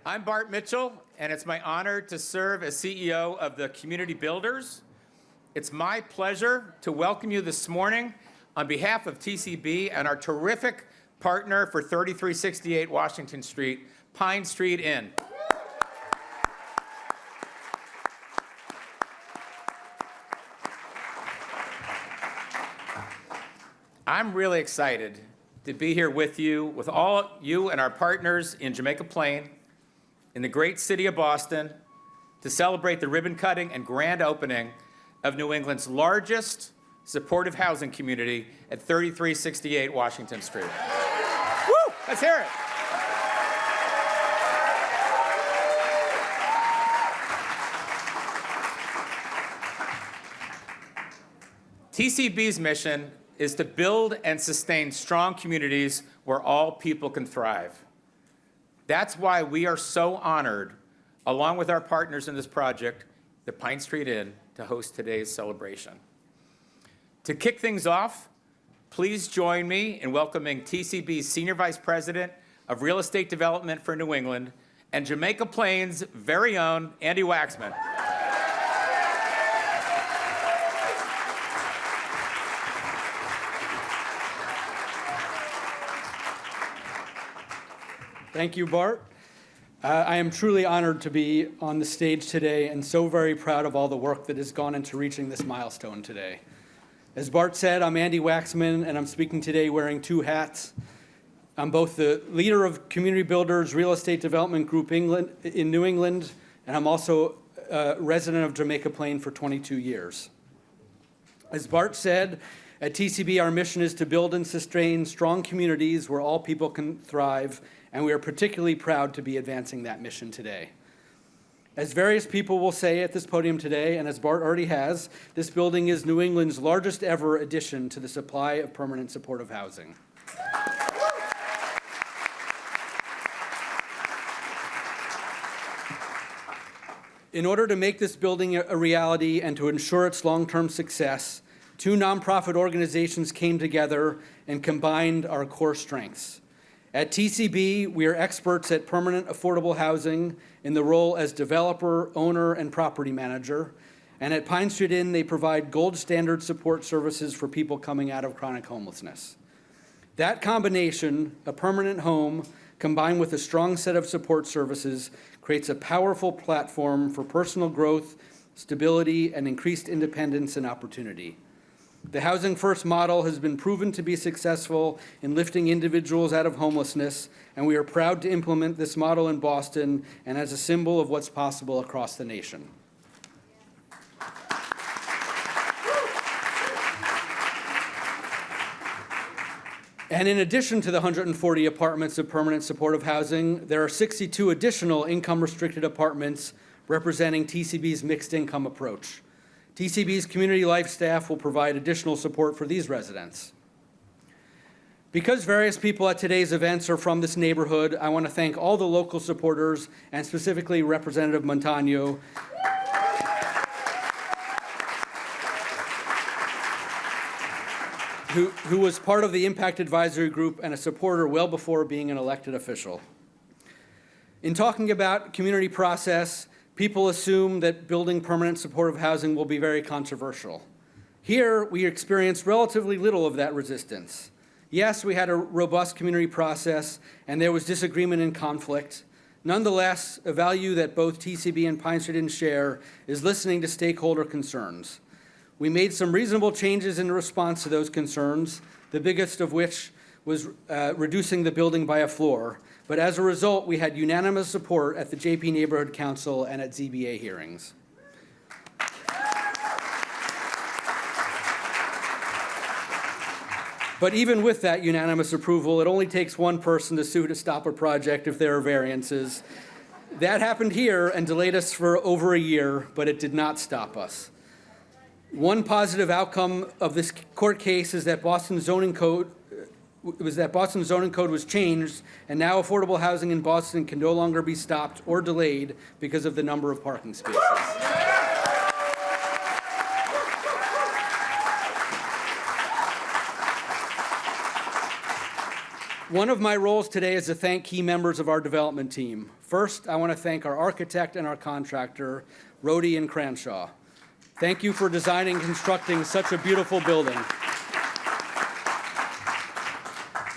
I'm Bart Mitchell, and it's my honor to serve as CEO of the Community Builders. It's my pleasure to welcome you this morning on behalf of TCB and our terrific partner for 3368 Washington Street, Pine Street Inn. I'm really excited to be here with you, with all you and our partners in Jamaica Plain, in the great city of Boston, to celebrate the ribbon cutting and grand opening of New England's largest supportive housing community at 3368 Washington Street. Woo! Let's hear it. TCB's mission is to build and sustain strong communities where all people can thrive. That's why we are so honored, along with our partners in this project, the Pine Street Inn, to host today's celebration. To kick things off, please join me in welcoming TCB's Senior Vice President of Real Estate Development for New England and Jamaica Plain's very own Andy Waxman. Thank you, Bart. I am truly honored to be on the stage today and so very proud of all the work that has gone into reaching this milestone today. As Bart said, I'm Andy Waxman, and I'm speaking today wearing two hats. I'm both the leader of Community Builders Real Estate Development Group in New England, and I'm also a resident of Jamaica Plain for 22 years. As Bart said, at TCB, our mission is to build and sustain strong communities where all people can thrive, and we are particularly proud to be advancing that mission today. As various people will say at this podium today, and as Bart already has, this building is New England's largest ever addition to the supply of permanent supportive housing. In order to make this building a reality and to ensure its long-term success, two nonprofit organizations came together and combined our core strengths. At TCB, we are experts at permanent affordable housing in the role as developer, owner, and property manager. And at Pine Street Inn, they provide gold standard support services for people coming out of chronic homelessness. That combination, a permanent home, combined with a strong set of support services, creates a powerful platform for personal growth, stability, and increased independence and opportunity. The Housing First model has been proven to be successful in lifting individuals out of homelessness, and we are proud to implement this model in Boston and as a symbol of what's possible across the nation. And in addition to the 140 apartments of permanent supportive housing, there are 62 additional income-restricted apartments representing TCB's mixed income approach. TCB's Community Life staff will provide additional support for these residents. Because various people at today's events are from this neighborhood, I want to thank all the local supporters, and specifically Representative Montano, who was part of the Impact Advisory Group and a supporter well before being an elected official. In talking about community process, people assume that building permanent supportive housing will be very controversial. Here, we experienced relatively little of that resistance. Yes, we had a robust community process, and there was disagreement and conflict. Nonetheless, a value that both TCB and Pine Street Inn share is listening to stakeholder concerns. We made some reasonable changes in response to those concerns, the biggest of which was reducing the building by a floor. But as a result, we had unanimous support at the JP Neighborhood Council and at ZBA hearings. But even with that unanimous approval, it only takes one person to sue to stop a project if there are variances. That happened here and delayed us for over a year, but it did not stop us. One positive outcome of this court case is that Boston zoning code was changed, and now affordable housing in Boston can no longer be stopped or delayed because of the number of parking spaces. One of my roles today is to thank key members of our development team. First, I want to thank our architect and our contractor, Rohde and Cranshaw. Thank you for designing and constructing such a beautiful building.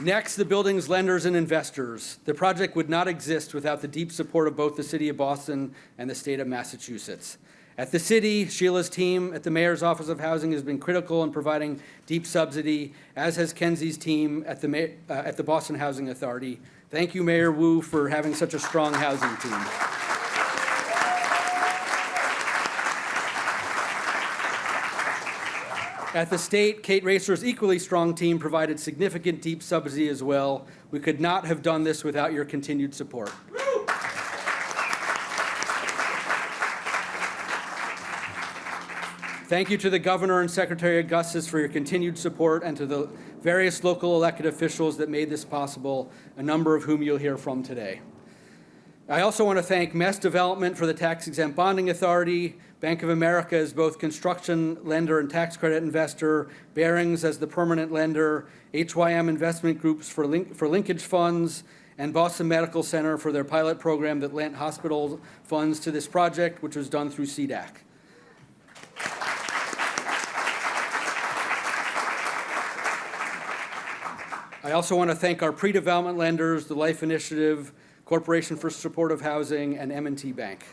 Next, the building's lenders and investors. The project would not exist without the deep support of both the City of Boston and the state of Massachusetts. At the city, Sheila's team at the Mayor's Office of Housing has been critical in providing deep subsidy, as has Kenzie's team at the Boston Housing Authority. Thank you, Mayor Wu, for having such a strong housing team. At the state, Kate Racer's equally strong team provided significant deep subsidy as well. We could not have done this without your continued support. Thank you to the Governor and Secretary Augustus for your continued support, and to the various local elected officials that made this possible, a number of whom you'll hear from today. I also want to thank Mess Development for the tax-exempt bonding authority, Bank of America as both construction lender and tax credit investor, Barings as the permanent lender, HYM Investment Groups for linkage funds, and Boston Medical Center for their pilot program that lent hospital funds to this project, which was done through CDAC. I also want to thank our pre-development lenders, the Life Initiative, Corporation for Supportive Housing, and M&T Bank.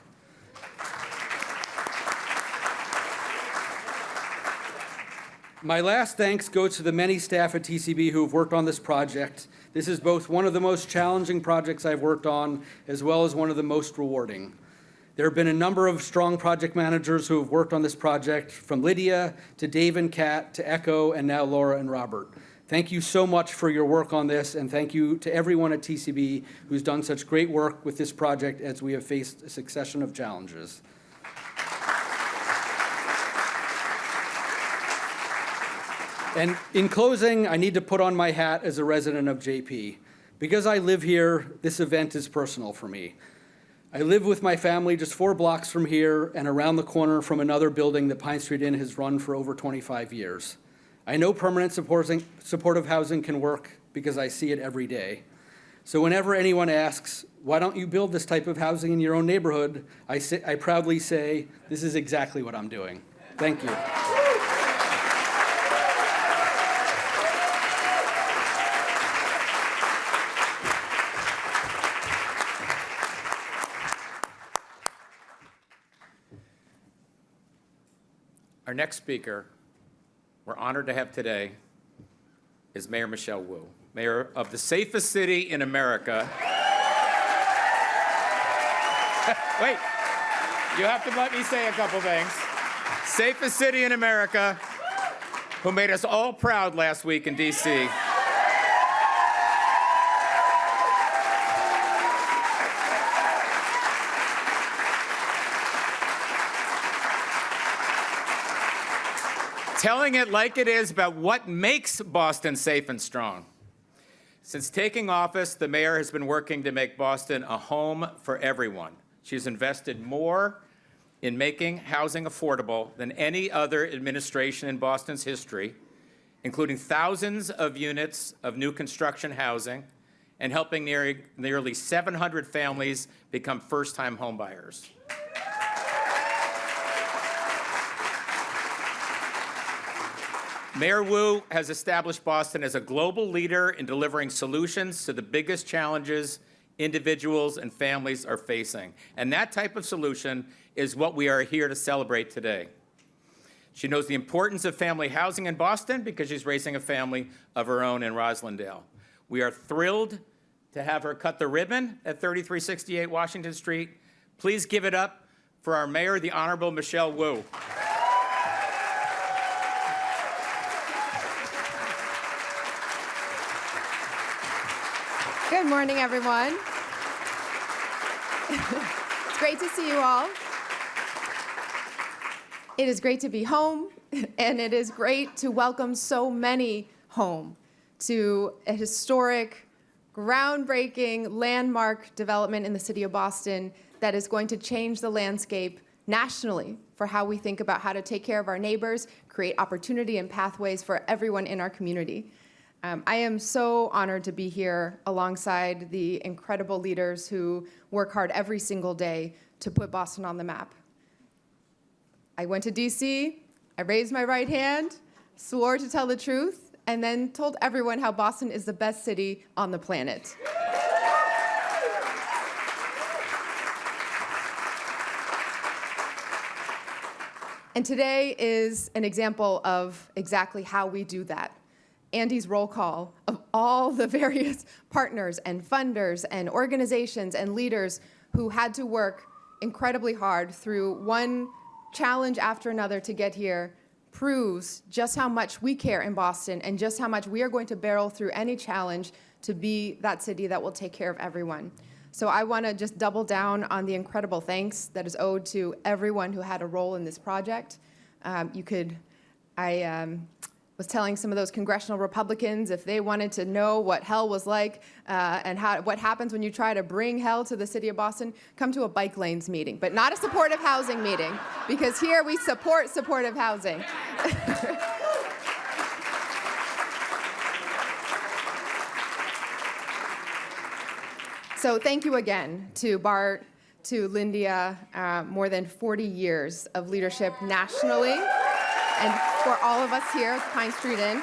My last thanks goes to the many staff at TCB who have worked on this project. This is both one of the most challenging projects I've worked on, as well as one of the most rewarding. There have been a number of strong project managers who have worked on this project, from Lydia to Dave and Kat to Echo, and now Laura and Robert. Thank you so much for your work on this, and thank you to everyone at TCB who's done such great work with this project as we have faced a succession of challenges. And in closing, I need to put on my hat as a resident of JP. Because I live here, this event is personal for me. I live with my family just 4 blocks from here and around the corner from another building that Pine Street Inn has run for over 25 years. I know permanent supportive housing can work because I see it every day. So whenever anyone asks, why don't you build this type of housing in your own neighborhood, I proudly say, this is exactly what I'm doing. Thank you. Our next speaker, we're honored to have today, is Mayor Michelle Wu, mayor of the safest city in America. Wait, you have to let me say a couple things. Safest city in America, who made us all proud last week in D.C. Telling it like it is about what makes Boston safe and strong. Since taking office, the mayor has been working to make Boston a home for everyone. She's invested more in making housing affordable than any other administration in Boston's history, including thousands of units of new construction housing and helping nearly 700 families become first-time homebuyers. Mayor Wu has established Boston as a global leader in delivering solutions to the biggest challenges individuals and families are facing. And that type of solution is what we are here to celebrate today. She knows the importance of family housing in Boston because she's raising a family of her own in Roslindale. We are thrilled to have her cut the ribbon at 3368 Washington Street. Please give it up for our mayor, the Honorable Michelle Wu. Good morning, everyone. It's great to see you all. It is great to be home, and it is great to welcome so many home to a historic, groundbreaking, landmark development in the city of Boston that is going to change the landscape nationally for how we think about how to take care of our neighbors, create opportunity and pathways for everyone in our community. I am so honored to be here alongside the incredible leaders who work hard every single day to put Boston on the map. I went to DC, I raised my right hand, swore to tell the truth, and then told everyone how Boston is the best city on the planet. And today is an example of exactly how we do that. Andy's roll call of all the various partners and funders and organizations and leaders who had to work incredibly hard through one challenge after another to get here proves just how much we care in Boston and just how much we are going to barrel through any challenge to be that city that will take care of everyone. So I want to just double down on the incredible thanks that is owed to everyone who had a role in this project. I was telling some of those congressional Republicans if they wanted to know what hell was like and what happens when you try to bring hell to the city of Boston, come to a bike lanes meeting, but not a supportive housing meeting, because here we support supportive housing. So thank you again to Bart, to Lyndia, more than 40 years of leadership nationally, and for all of us here at Pine Street Inn,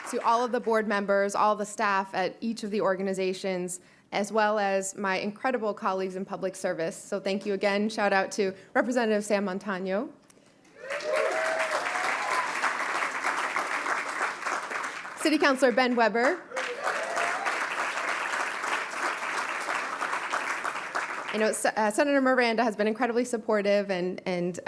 to all of the board members, all the staff at each of the organizations, as well as my incredible colleagues in public service. So thank you again. Shout out to Representative Sam Montano. City Councilor Ben Weber. I know Senator Miranda has been incredibly supportive and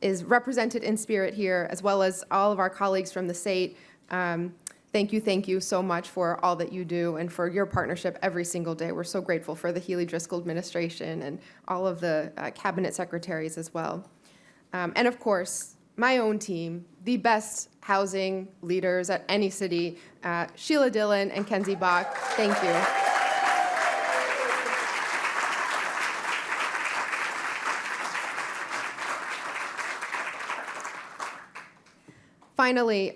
is represented in spirit here, as well as all of our colleagues from the state. Thank you so much for all that you do and for your partnership every single day. We're so grateful for the Healy Driscoll administration and all of the cabinet secretaries as well. And of course, my own team, the best housing leaders at any city, Sheila Dillon and Kenzie Bach, thank you. Finally,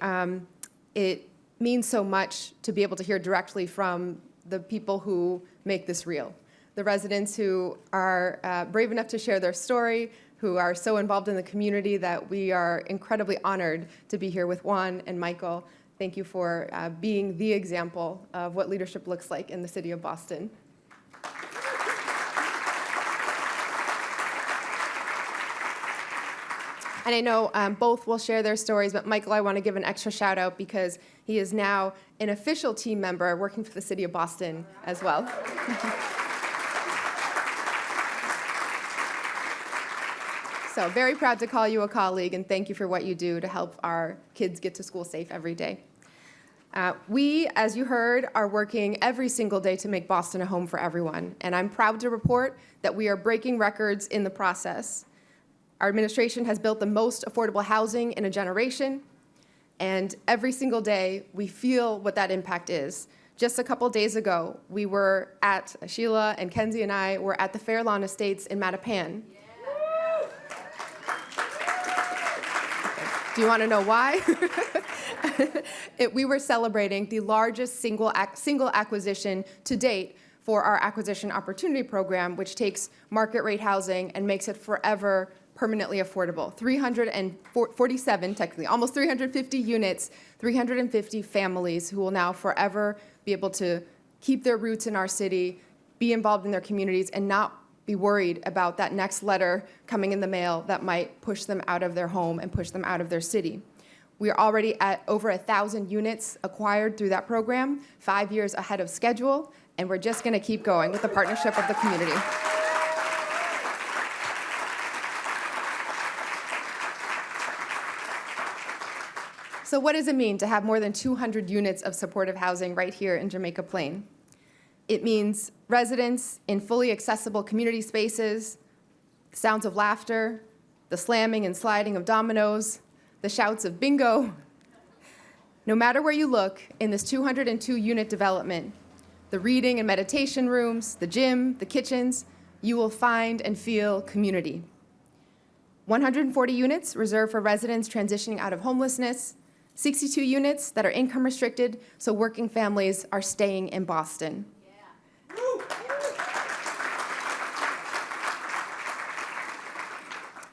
it means so much to be able to hear directly from the people who make this real. The residents who are brave enough to share their story, who are so involved in the community that we are incredibly honored to be here with Juan and Michael. Thank you for being the example of what leadership looks like in the city of Boston. And I know both will share their stories, but Michael, I want to give an extra shout out because he is now an official team member working for the city of Boston as well. So very proud to call you a colleague, and thank you for what you do to help our kids get to school safe every day. We, as you heard, are working every single day to make Boston a home for everyone, and I'm proud to report that we are breaking records in the process. Our administration has built the most affordable housing in a generation, and every single day we feel what that impact is. Just a couple days ago, we were at, Sheila and Kenzie and I were at the Fairlawn Estates in Mattapan. Do you want to know why? We were celebrating the largest single acquisition to date for our Acquisition Opportunity Program, which takes market rate housing and makes it forever permanently affordable. 347, technically, almost 350 units, 350 families who will now forever be able to keep their roots in our city, be involved in their communities, and not be worried about that next letter coming in the mail that might push them out of their home and push them out of their city. We are already at over 1,000 units acquired through that program, 5 years ahead of schedule, and we're just going to keep going with the partnership of the community. So what does it mean to have more than 200 units of supportive housing right here in Jamaica Plain? It means residents in fully accessible community spaces, sounds of laughter, the slamming and sliding of dominoes, the shouts of bingo. No matter where you look in this 202-unit development, the reading and meditation rooms, the gym, the kitchens, you will find and feel community. 140 units reserved for residents transitioning out of homelessness, 62 units that are income restricted, so working families are staying in Boston.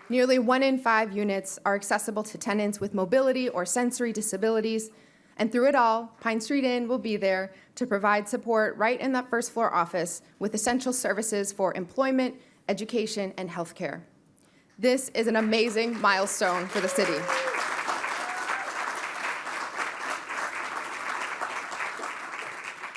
Nearly 1 in 5 units are accessible to tenants with mobility or sensory disabilities, and through it all, Pine Street Inn will be there to provide support right in that first floor office with essential services for employment, education, and healthcare. This is an amazing milestone for the city.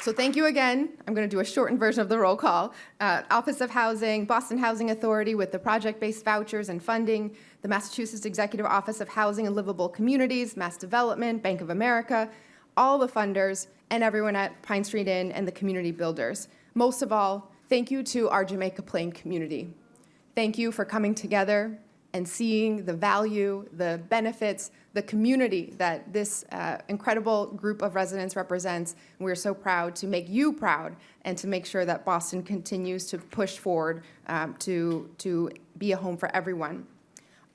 So thank you again. I'm going to do a shortened version of the roll call. Office of Housing, Boston Housing Authority with the project-based vouchers and funding, the Massachusetts Executive Office of Housing and Livable Communities, Mass Development, Bank of America, all the funders, and everyone at Pine Street Inn and the community builders. Most of all, thank you to our Jamaica Plain community. Thank you for coming together and seeing the value, the benefits, the community that this incredible group of residents represents. We're so proud to make you proud and to make sure that Boston continues to push forward to be a home for everyone.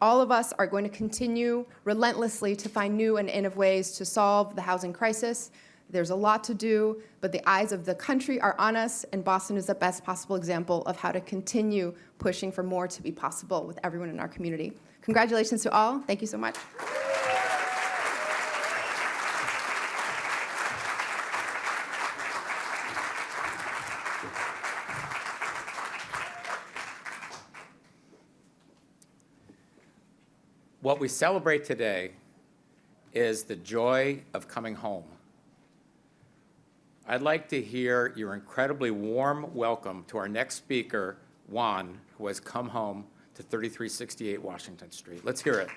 All of us are going to continue relentlessly to find new and innovative ways to solve the housing crisis. There's a lot to do, but the eyes of the country are on us, and Boston is the best possible example of how to continue pushing for more to be possible with everyone in our community. Congratulations to all. Thank you so much. What we celebrate today is the joy of coming home. I'd like to hear your incredibly warm welcome to our next speaker, Juan, who has come home to 3368 Washington Street. Let's hear it.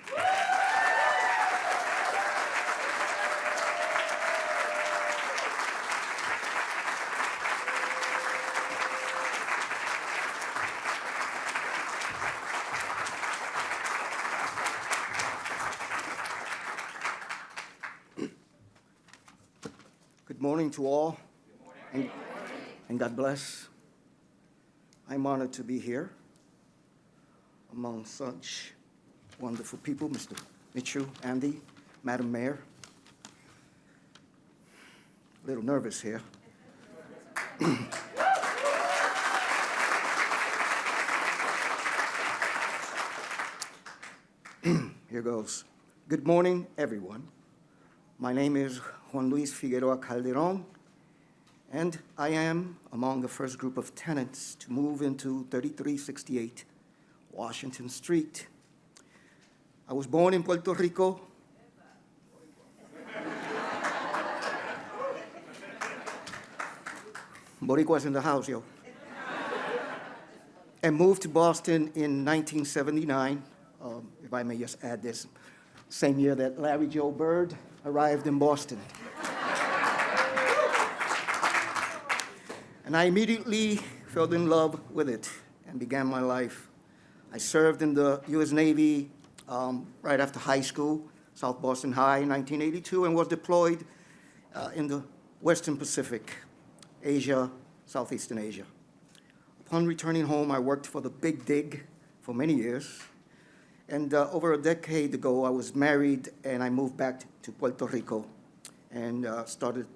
Good morning to all, and God bless. I'm honored to be here among such wonderful people, Mr. Mitchell, Andy, Madam Mayor. A little nervous here. Here goes. Good morning, everyone. My name is Juan Luis Figueroa Calderon, and I am among the first group of tenants to move into 3368 Washington Street. I was born in Puerto Rico. Boricua's in the house, yo. And moved to Boston in 1979, if I may just add this, same year that Larry Joe Bird arrived in Boston. And I immediately fell in love with it and began my life. I served in the U.S. Navy right after high school, South Boston High in 1982, and was deployed in the Western Pacific, Asia, Southeastern Asia. Upon returning home, I worked for the Big Dig for many years. And over a decade ago, I was married, and I moved back to Puerto Rico and started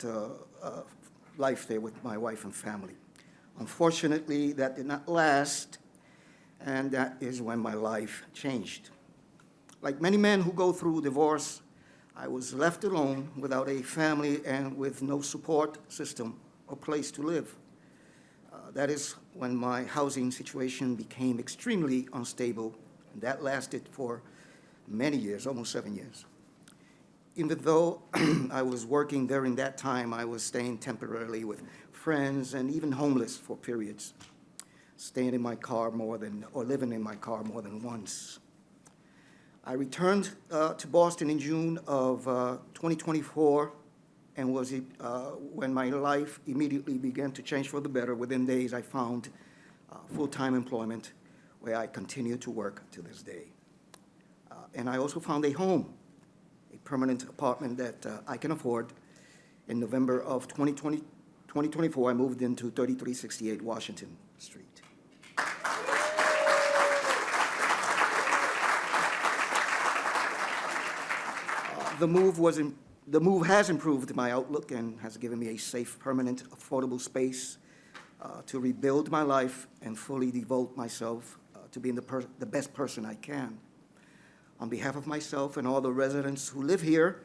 life there with my wife and family. Unfortunately, that did not last, and that is when my life changed. Like many men who go through divorce, I was left alone without a family and with no support system or place to live. That is when my housing situation became extremely unstable. And that lasted for many years, almost 7 years. Even though I was working during that time, I was staying temporarily with friends and even homeless for periods, staying in my car or living in my car more than once. I returned to Boston in June of 2024, and was when my life immediately began to change for the better. Within days, I found full-time employment, where I continue to work to this day. And I also found a home, a permanent apartment that I can afford. In November of 2024, I moved into 3368 Washington Street. The move has improved my outlook and has given me a safe, permanent, affordable space to rebuild my life and fully devote myself to being the best person I can. On behalf of myself and all the residents who live here,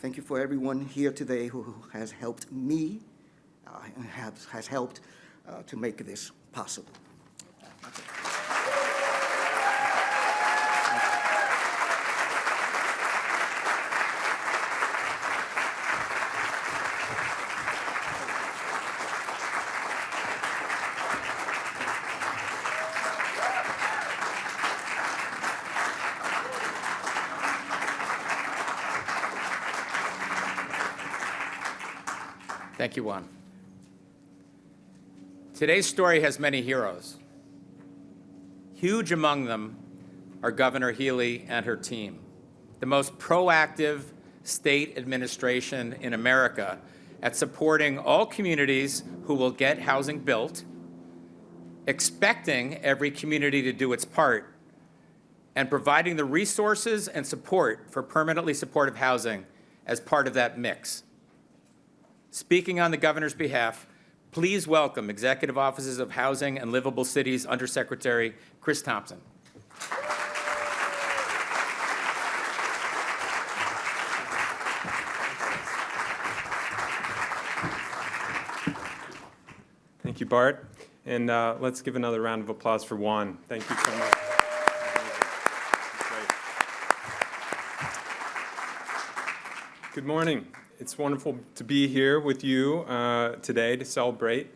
thank you for everyone here today who has helped me and has helped to make this possible. Thank you, Juan. Today's story has many heroes. Huge among them are Governor Healy and her team, the most proactive state administration in America at supporting all communities who will get housing built, expecting every community to do its part, and providing the resources and support for permanently supportive housing as part of that mix. Speaking on the governor's behalf, please welcome Executive Offices of Housing and Livable Cities Undersecretary Chris Thompson. Thank you, Bart. And let's give another round of applause for Juan. Thank you so much. Good morning. It's wonderful to be here with you today to celebrate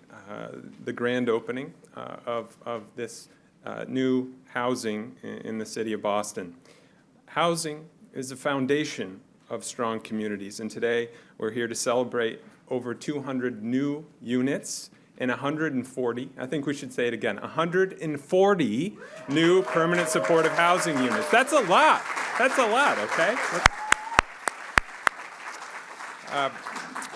the grand opening of this new housing in the city of Boston. Housing is the foundation of strong communities, and today we're here to celebrate over 200 new units and 140, I think we should say it again, 140 new permanent supportive housing units. That's a lot. That's a lot, okay?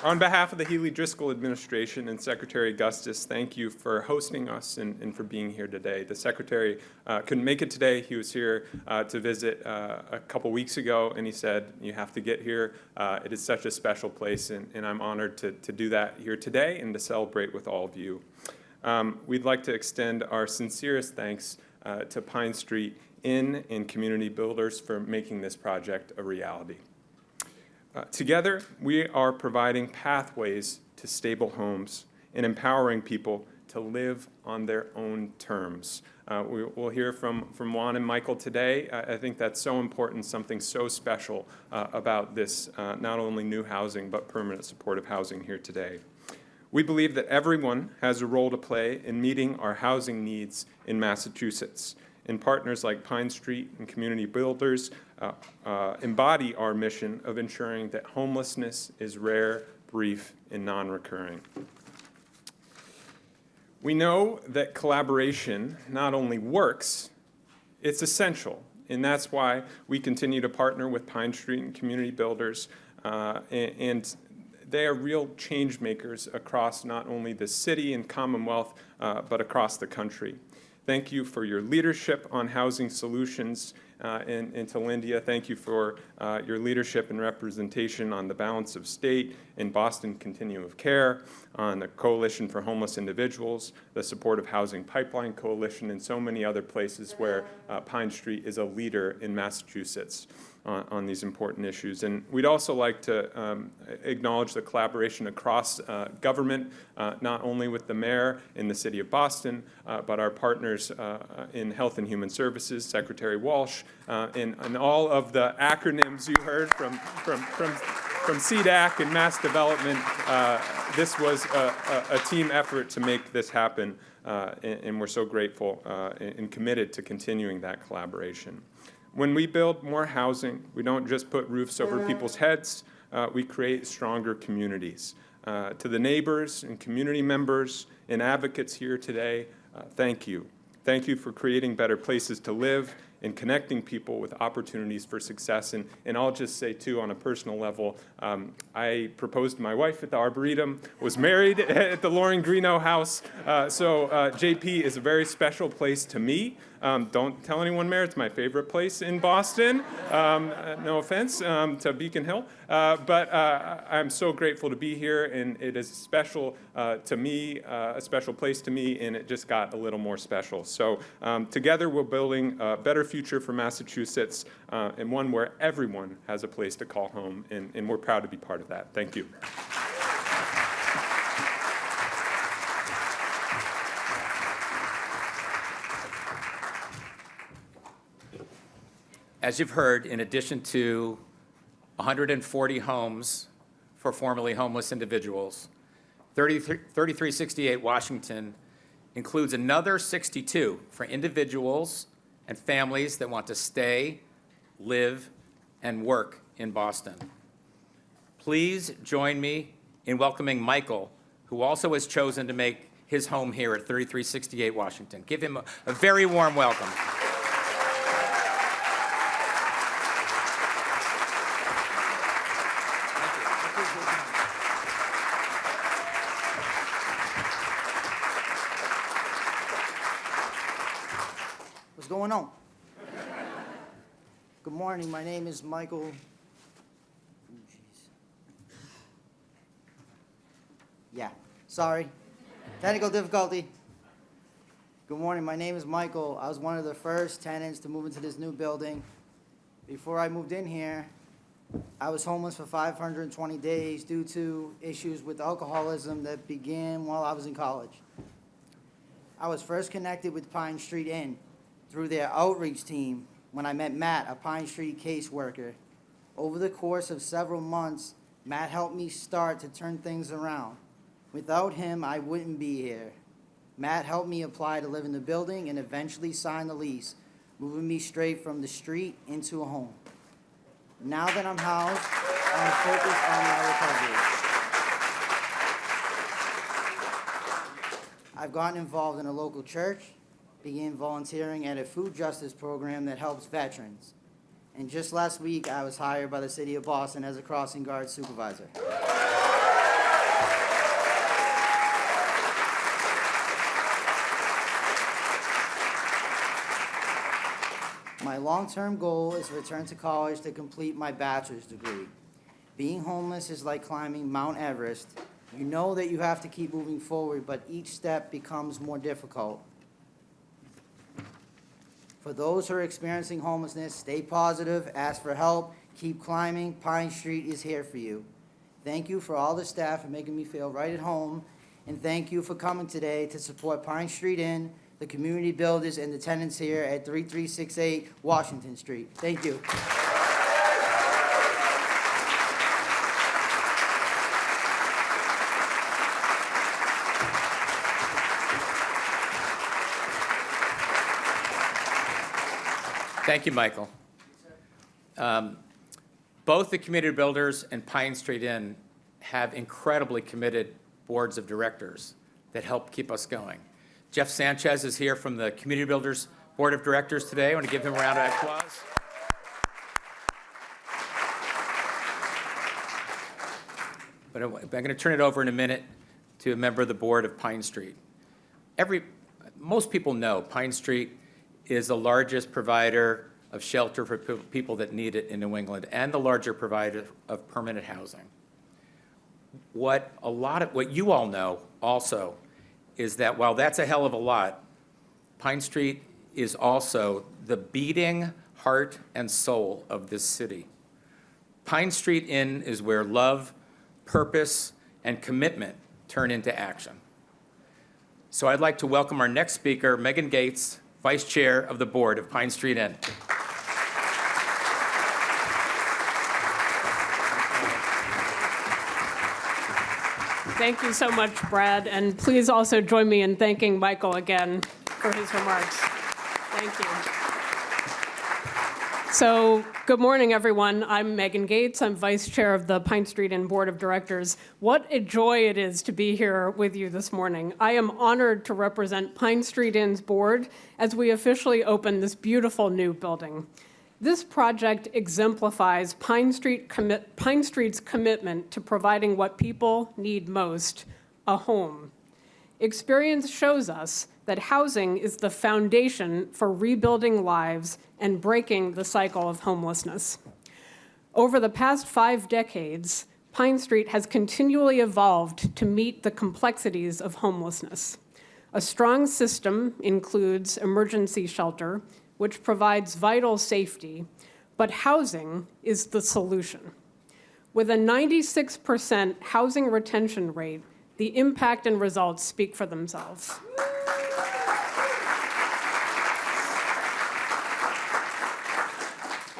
On behalf of the Healy-Driscoll administration and Secretary Augustus, thank you for hosting us and for being here today. The Secretary couldn't make it today. He was here to visit a couple weeks ago, and he said, you have to get here. It is such a special place, and I'm honored to do that here today and to celebrate with all of you. We'd like to extend our sincerest thanks to Pine Street Inn and community builders for making this project a reality. Together, we are providing pathways to stable homes and empowering people to live on their own terms. We'll hear from Juan and Michael today. I think that's so important, something so special about this, not only new housing, but permanent supportive housing here today. We believe that everyone has a role to play in meeting our housing needs in Massachusetts. And partners like Pine Street and community builders embody our mission of ensuring that homelessness is rare, brief, and non-recurring. We know that collaboration not only works, it's essential. And that's why we continue to partner with Pine Street and community builders. And they are real change makers across not only the city and Commonwealth, but across the country. Thank you for your leadership on housing solutions, and to Lyndia, thank you for your leadership and representation on the balance of state and Boston Continuum of Care, on the Coalition for Homeless Individuals, the Supportive Housing Pipeline Coalition, and so many other places where Pine Street is a leader in Massachusetts on these important issues. And we'd also like to acknowledge the collaboration across government, not only with the mayor in the city of Boston, but our partners in Health and Human Services, Secretary Walsh, and all of the acronyms you heard from CDAC and Mass Development. This was a team effort to make this happen, and we're so grateful and committed to continuing that collaboration. When we build more housing, we don't just put roofs over people's heads, we create stronger communities. To the neighbors and community members and advocates here today, thank you. Thank you for creating better places to live and connecting people with opportunities for success. And I'll just say, too, on a personal level, I proposed to my wife at the Arboretum, was married at the Loring Greeno House. So JP is a very special place to me. Don't tell anyone, Mayor, it's my favorite place in Boston. No offense to Beacon Hill. But I'm so grateful to be here, and it is special to me, a special place to me, and it just got a little more special. So together we're building a better future for Massachusetts, and one where everyone has a place to call home, and we're proud to be part of that. Thank you. As you've heard, in addition to 140 homes for formerly homeless individuals, 3368 Washington includes another 62 for individuals and families that want to stay, live, and work in Boston. Please join me in welcoming Michael, who also has chosen to make his home here at 3368 Washington. Give him a very warm welcome. What's going on? Good morning, my name is Michael. Ooh, jeez. Yeah, sorry. Technical difficulty. Good morning, my name is Michael. I was one of the first tenants to move into this new building. Before I moved in here, I was homeless for 520 days due to issues with alcoholism that began while I was in college. I was first connected with Pine Street Inn through their outreach team when I met Matt, a Pine Street caseworker. Over the course of several months, Matt helped me start to turn things around. Without him, I wouldn't be here. Matt helped me apply to live in the building and eventually sign the lease, moving me straight from the street into a home. Now that I'm housed, I'm focused on my recovery. I've gotten involved in a local church, began volunteering at a food justice program that helps veterans. And just last week, I was hired by the City of Boston as a crossing guard supervisor. My long-term goal is to return to college to complete my bachelor's degree. Being homeless is like climbing Mount Everest. You know that you have to keep moving forward, but each step becomes more difficult. For those who are experiencing homelessness, stay positive, ask for help, keep climbing. Pine Street is here for you. Thank you for all the staff for making me feel right at home, and thank you for coming today to support Pine Street Inn, the community builders, and the tenants here at 3368 Washington Street. Thank you. Thank you, Michael. Both the community builders and Pine Street Inn have incredibly committed boards of directors that help keep us going. Jeff Sanchez is here from the Community Builders Board of Directors today. I want to give him a round of applause. But I'm going to turn it over in a minute to a member of the board of Pine Street. Most people know Pine Street is the largest provider of shelter for people that need it in New England and the larger provider of permanent housing. What you all know also is that while that's a hell of a lot, Pine Street is also the beating heart and soul of this city. Pine Street Inn is where love, purpose, and commitment turn into action. So I'd like to welcome our next speaker, Megan Gates, Vice Chair of the Board of Pine Street Inn. Thank you so much, Brad, and please also join me in thanking Michael again for his remarks. Thank you. So, good morning, everyone. I'm Megan Gates. I'm Vice Chair of the Pine Street Inn Board of Directors. What a joy it is to be here with you this morning. I am honored to represent Pine Street Inn's board as we officially open this beautiful new building. This project exemplifies Pine Street's commitment to providing what people need most, a home. experience shows us that housing is the foundation for rebuilding lives and breaking the cycle of homelessness. Over the past 5 decades, Pine Street has continually evolved to meet the complexities of homelessness. A strong system includes emergency shelter, which provides vital safety, but housing is the solution. With a 96% housing retention rate, the impact and results speak for themselves.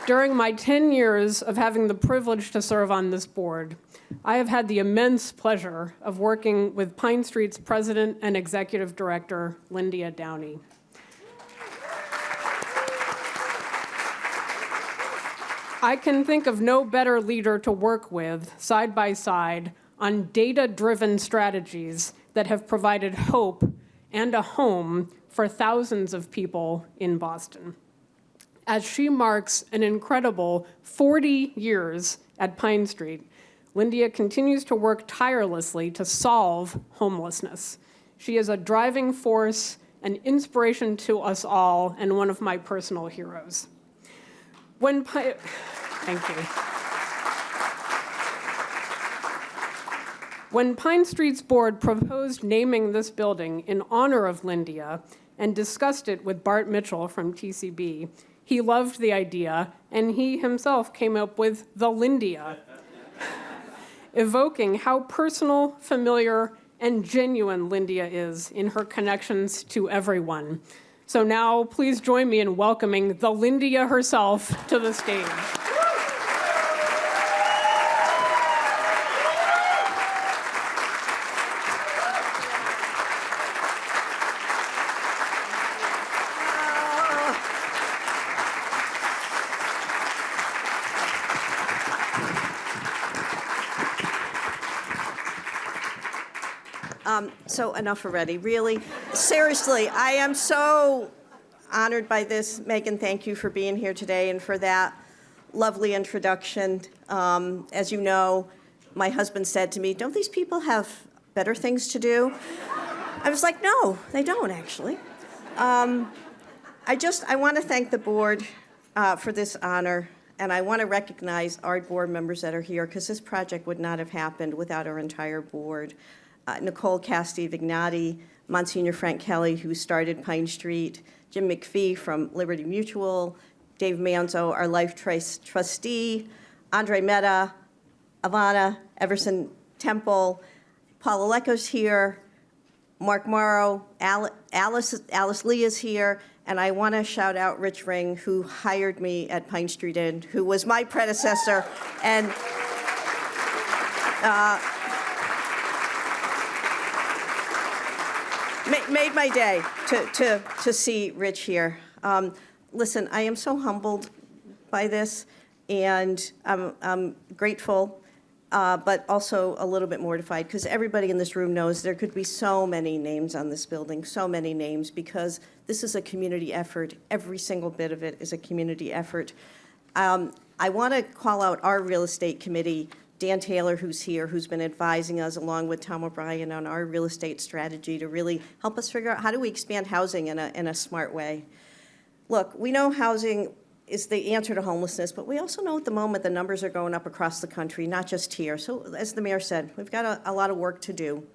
During my 10 years of having the privilege to serve on this board, I have had the immense pleasure of working with Pine Street's president and executive director, Lyndia Downey. I can think of no better leader to work with side by side on data-driven strategies that have provided hope and a home for thousands of people in Boston. As she marks an incredible 40 years at Pine Street, Lyndia continues to work tirelessly to solve homelessness. She is a driving force, an inspiration to us all, and one of my personal heroes. Thank you. When Pine Street's board proposed naming this building in honor of Lyndia and discussed it with Bart Mitchell from TCB, he loved the idea, and he himself came up with the Lyndia, evoking how personal, familiar, and genuine Lyndia is in her connections to everyone. So now, please join me in welcoming the Lyndia herself to the stage. So enough already, really. Seriously, I am so honored by this. Megan, thank you for being here today and for that lovely introduction. As you know, my husband said to me, "Don't these people have better things to do?" I was like, no, they don't actually. I want to thank the board for this honor, and I want to recognize our board members that are here, because this project would not have happened without our entire board. Nicole Casti-Vignati, Monsignor Frank Kelly, who started Pine Street, Jim McPhee from Liberty Mutual, Dave Manzo, our life trustee, Andre Mehta, Ivana Everson Temple, Paul Aleko's here, Mark Morrow, Alice Lee is here, and I want to shout out Rich Ring, who hired me at Pine Street Inn, who was my predecessor, and made my day to see Rich here. Listen, I am so humbled by this, and I'm grateful, but also a little bit mortified, because everybody in this room knows there could be so many names on this building, so many names, because this is a community effort. Every single bit of it is a community effort. I want to call out our real estate committee, Dan Taylor, who's here, who's been advising us, along with Tom O'Brien, on our real estate strategy to really help us figure out how do we expand housing in a smart way. Look, we know housing is the answer to homelessness, but we also know at the moment the numbers are going up across the country, not just here. So as the mayor said, we've got a lot of work to do.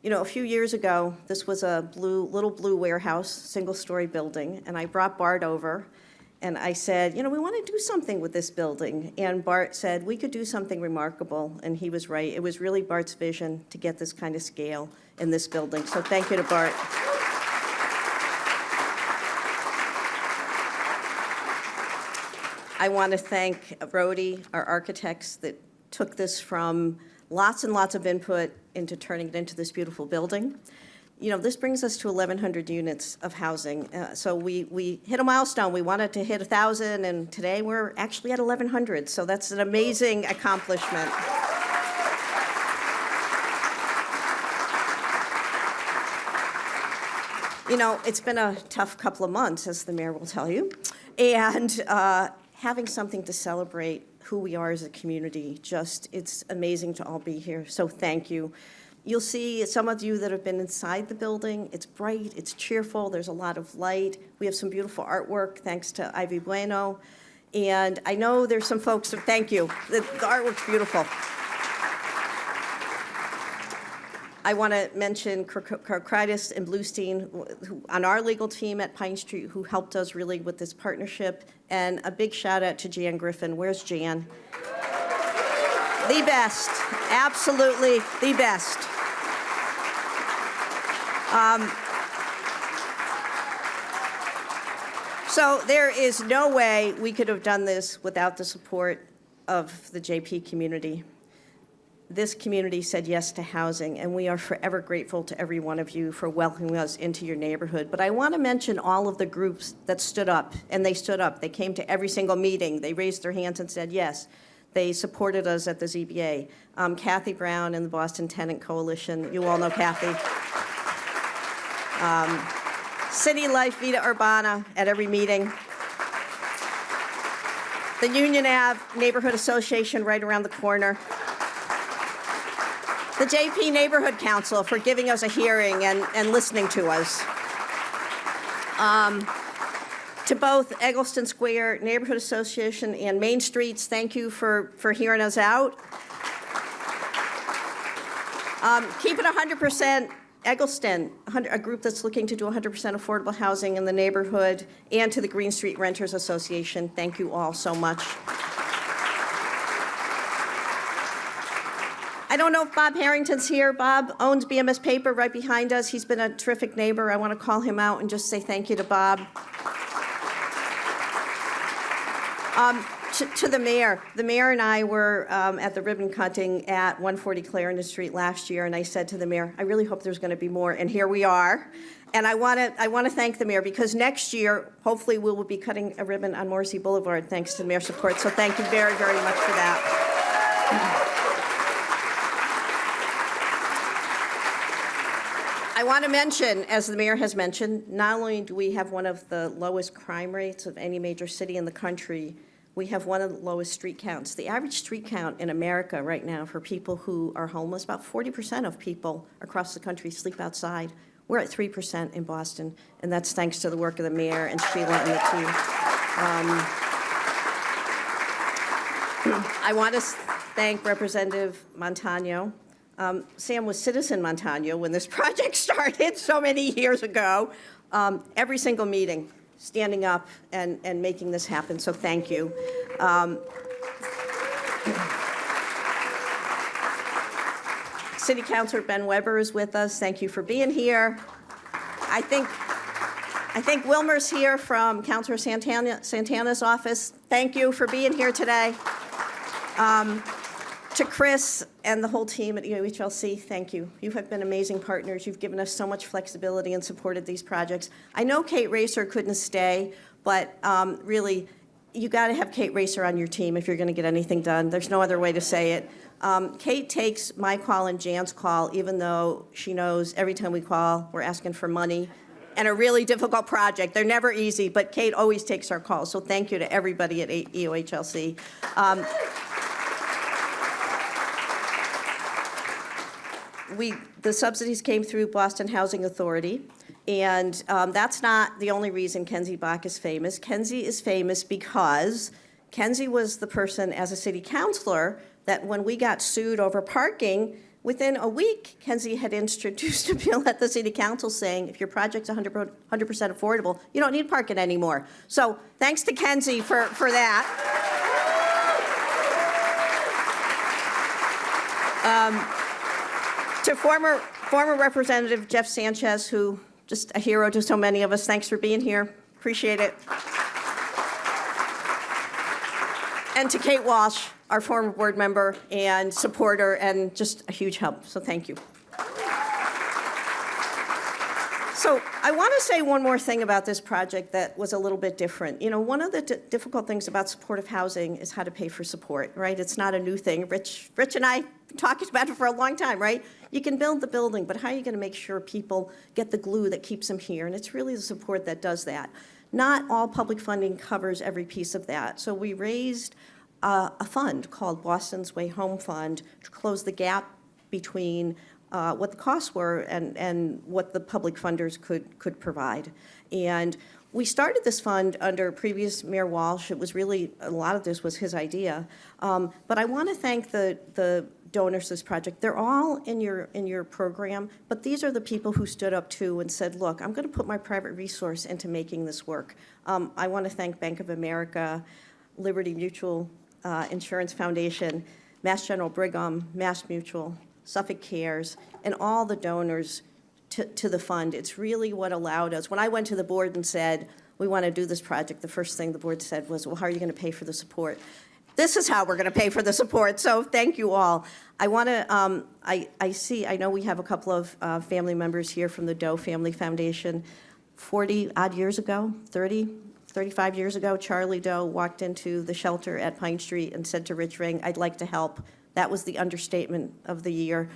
You know, a few years ago, this was a little blue warehouse, single-story building, and I brought Bart over, and I said, you know, we want to do something with this building. And Bart said, we could do something remarkable, and he was right. It was really Bart's vision to get this kind of scale in this building. So thank you to Bart. I want to thank Rhodey, our architects, that took this from lots and lots of input into turning it into this beautiful building. You know, this brings us to 1,100 units of housing. So we hit a milestone. We wanted to hit 1,000, and today we're actually at 1,100. So that's an amazing accomplishment. You know, it's been a tough couple of months, as the mayor will tell you, and having something to celebrate who we are as a community, it's amazing to all be here. So thank you. You'll see some of you that have been inside the building. It's bright, it's cheerful, there's a lot of light. We have some beautiful artwork, thanks to Ivy Bueno. And I know there's some folks, thank you. The artwork's beautiful. I want to mention Krokridis and Bluestein who, on our legal team at Pine Street, who helped us really with this partnership. And a big shout out to Jan Griffin. Where's Jan? The best, absolutely the best. So there is no way we could have done this without the support of the JP community. This community said yes to housing, and we are forever grateful to every one of you for welcoming us into your neighborhood. But I want to mention all of the groups that stood up, and they stood up. They came to every single meeting. They raised their hands and said yes. They supported us at the ZBA. Kathy Brown and the Boston Tenant Coalition. You all know Kathy. City Life Vida Urbana at every meeting. The Union Ave Neighborhood Association right around the corner. The JP Neighborhood Council for giving us a hearing and listening to us. To both Eggleston Square Neighborhood Association and Main Streets, thank you for hearing us out. Keep it 100% Eggleston, a group that's looking to do 100% affordable housing in the neighborhood, and to the Green Street Renters Association, thank you all so much. I don't know if Bob Harrington's here. Bob owns BMS Paper right behind us. He's been a terrific neighbor. I want to call him out and just say thank you to Bob. To the mayor. The mayor and I were at the ribbon cutting at 140 Clarendon Street last year, and I said to the mayor, I really hope there's going to be more, and here we are. And I want to thank the mayor, because next year, hopefully, we will be cutting a ribbon on Morrissey Boulevard, thanks to the mayor's support. So thank you very, very much for that. I want to mention, as the mayor has mentioned, not only do we have one of the lowest crime rates of any major city in the country, we have one of the lowest street counts. The average street count in America right now for people who are homeless, about 40% of people across the country sleep outside. We're at 3% in Boston, and that's thanks to the work of the mayor and Sheila and the team. I want to thank Representative Montano. Sam was Citizen Montano when this project started so many years ago. Every single meeting, standing up and making this happen, so thank you. City Councilor Ben Weber is with us. Thank you for being here. I think Wilmer's here from Councilor Santana's office. Thank you for being here today. To Chris and the whole team at EOHLC, thank you. You have been amazing partners. You've given us so much flexibility and supported these projects. I know Kate Racer couldn't stay, but really, you got to have Kate Racer on your team if you're going to get anything done. There's no other way to say it. Kate takes my call and Jan's call, even though she knows every time we call, we're asking for money and a really difficult project. They're never easy, but Kate always takes our calls. So thank you to everybody at EOHLC. The subsidies came through Boston Housing Authority, and that's not the only reason Kenzie Bach is famous. Kenzie is famous because Kenzie was the person as a city councilor that when we got sued over parking, within a week, Kenzie had introduced a bill at the city council saying, if your project's 100% affordable, you don't need parking anymore. So thanks to Kenzie for that. To former Representative Jeff Sanchez, who just a hero to so many of us, thanks for being here. Appreciate it. And to Kate Walsh, our former board member and supporter, and just a huge help. So thank you. So I want to say one more thing about this project that was a little bit different. You know, one of the difficult things about supportive housing is how to pay for support, right? It's not a new thing. Rich and I have been talking about it for a long time, right? You can build the building, but how are you going to make sure people get the glue that keeps them here? And it's really the support that does that. Not all public funding covers every piece of that. So we raised a fund called Boston's Way Home Fund to close the gap between what the costs were and what the public funders could provide. And we started this fund under previous Mayor Walsh. It was really, a lot of this was his idea. But I want to thank the donors to this project. They're all in your program, but these are the people who stood up too and said, look, I'm going to put my private resource into making this work. I want to thank Bank of America, Liberty Mutual Insurance Foundation, Mass General Brigham, Mass Mutual, Suffolk Cares, and all the donors to the fund. It's really what allowed us. When I went to the board and said, we want to do this project, the first thing the board said was, well, how are you going to pay for the support? This is how we're going to pay for the support, so thank you all. I want to, I know we have a couple of family members here from the Doe Family Foundation. 40-odd years ago, 35 years ago, Charlie Doe walked into the shelter at Pine Street and said to Rich Ring, I'd like to help. That was the understatement of the year.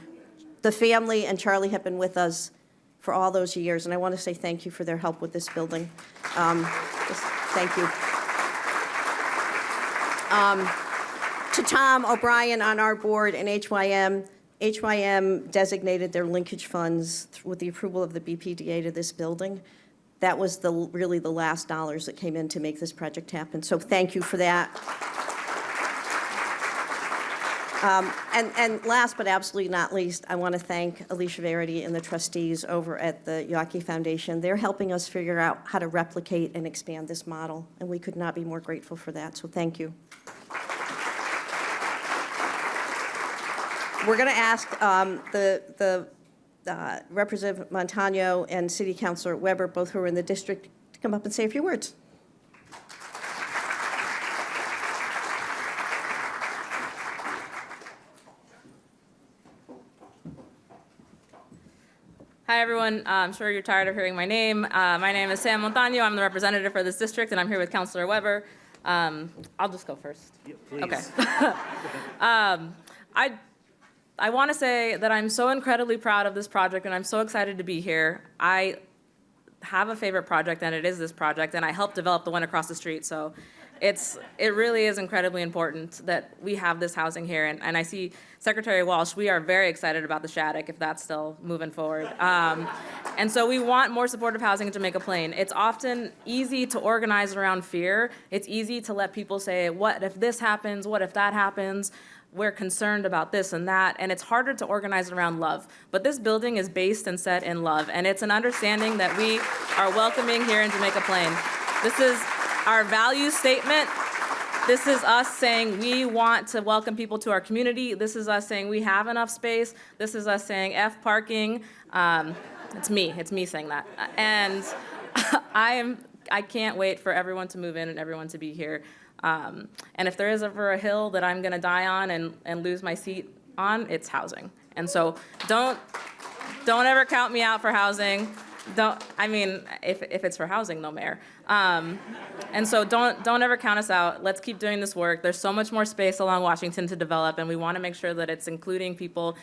The family and Charlie have been with us for all those years, and I want to say thank you for their help with this building. Thank you. To Tom O'Brien on our board and HYM designated their linkage funds with the approval of the BPDA to this building. That was really the last dollars that came in to make this project happen. So thank you for that. And last but absolutely not least, I want to thank Alicia Verity and the trustees over at the Yawkey Foundation. They're helping us figure out how to replicate and expand this model, and we could not be more grateful for that, so thank you. We're going to ask Representative Montano and City Councilor Weber, both who are in the district, to come up and say a few words. Hi, everyone. I'm sure you're tired of hearing my name. My name is Sam Montano. I'm the representative for this district, and I'm here with Councilor Weber. I'll just go first. Yeah, please. Okay. I want to say that I'm so incredibly proud of this project, and I'm so excited to be here. I have a favorite project, and it is this project, and I helped develop the one across the street. So it really is incredibly important that we have this housing here. And I see Secretary Walsh, we are very excited about the Shattuck, if that's still moving forward. And so we want more supportive housing in Jamaica Plain. It's often easy to organize around fear. It's easy to let people say, what if this happens? What if that happens? We're concerned about this and that, and it's harder to organize around love. But this building is based and set in love, and it's an understanding that we are welcoming here in Jamaica Plain. This is our value statement. This is us saying we want to welcome people to our community. This is us saying we have enough space. This is us saying F parking. It's me saying that. And I can't wait for everyone to move in and everyone to be here. And if there is ever a hill that I'm gonna die on and lose my seat on, it's housing. And so don't ever count me out for housing. If it's for housing, no, Mayor. And so don't ever count us out. Let's keep doing this work. There's so much more space along Washington to develop, and we want to make sure that it's including people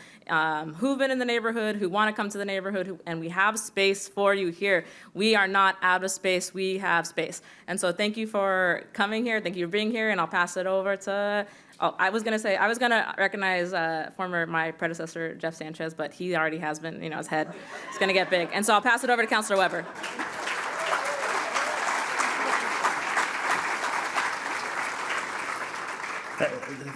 who've been in the neighborhood, who want to come to the neighborhood, and we have space for you here. We are not out of space. We have space. And so thank you for coming here. Thank you for being here, and I'll pass it over to. Oh, I was gonna recognize my predecessor, Jeff Sanchez, but he already has been, his head is gonna get big. And so I'll pass it over to Councilor Weber.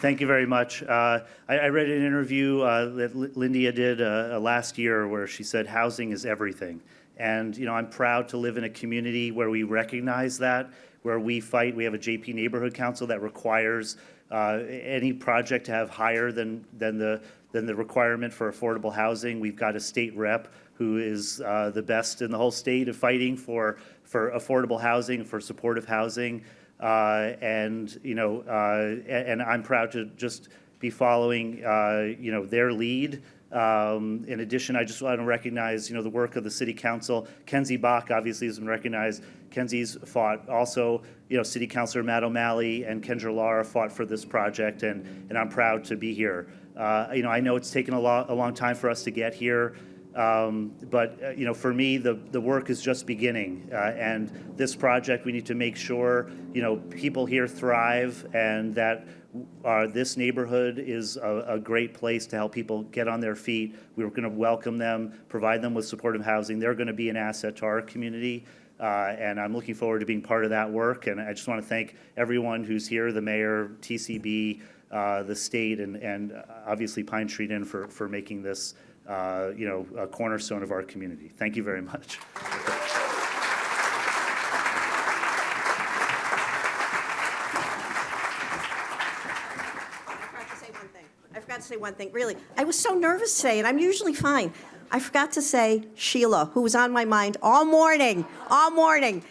Thank you very much. I read an interview that Lyndia did last year where she said housing is everything. And, I'm proud to live in a community where we recognize that, where we fight. We have a JP Neighborhood Council that requires any project to have higher than the requirement for affordable housing. We've got a state rep who is the best in the whole state of fighting for affordable housing, for supportive housing. And I'm proud to just be following, their lead. In addition, I just want to recognize, the work of the City Council. Kenzie Bach obviously has been recognized. Kenzie's fought also, City Councilor Matt O'Malley and Kendra Lara fought for this project, and I'm proud to be here. I know it's taken a long time for us to get here. But you know, for me, the work is just beginning. And this project, we need to make sure, you know, people here thrive and that this neighborhood is a great place to help people get on their feet. We're going to welcome them, provide them with supportive housing. They're going to be an asset to our community. And I'm looking forward to being part of that work. And I just want to thank everyone who's here, the mayor, TCB, the state, and obviously Pine Street Inn for making this, you know, a cornerstone of our community. Thank you very much. I forgot to say one thing, really. I was so nervous today, and I'm usually fine. I forgot to say Sheila, who was on my mind all morning, all morning.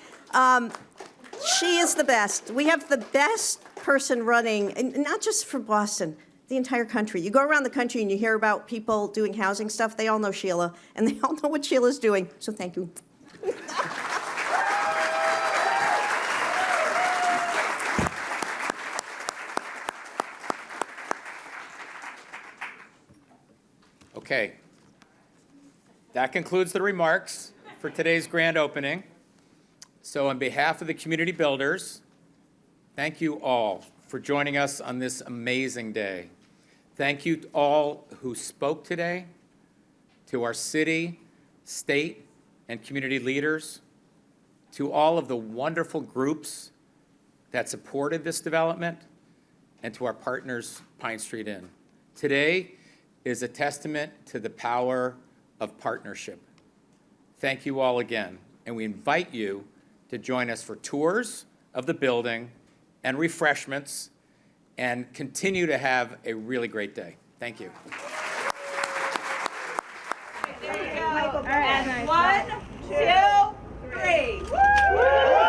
She is the best. We have the best person running, and not just for Boston, the entire country. You go around the country and you hear about people doing housing stuff, they all know Sheila, and they all know what Sheila's doing, so thank you. Okay. That concludes the remarks for today's grand opening. So on behalf of the community builders, thank you all for joining us on this amazing day. Thank you to all who spoke today, to our city, state, and community leaders, to all of the wonderful groups that supported this development, and to our partners, Pine Street Inn. Today is a testament to the power of partnership. Thank you all again, and we invite you to join us for tours of the building and refreshments, and continue to have a really great day. Thank you. And 1, 2, 3. Woo!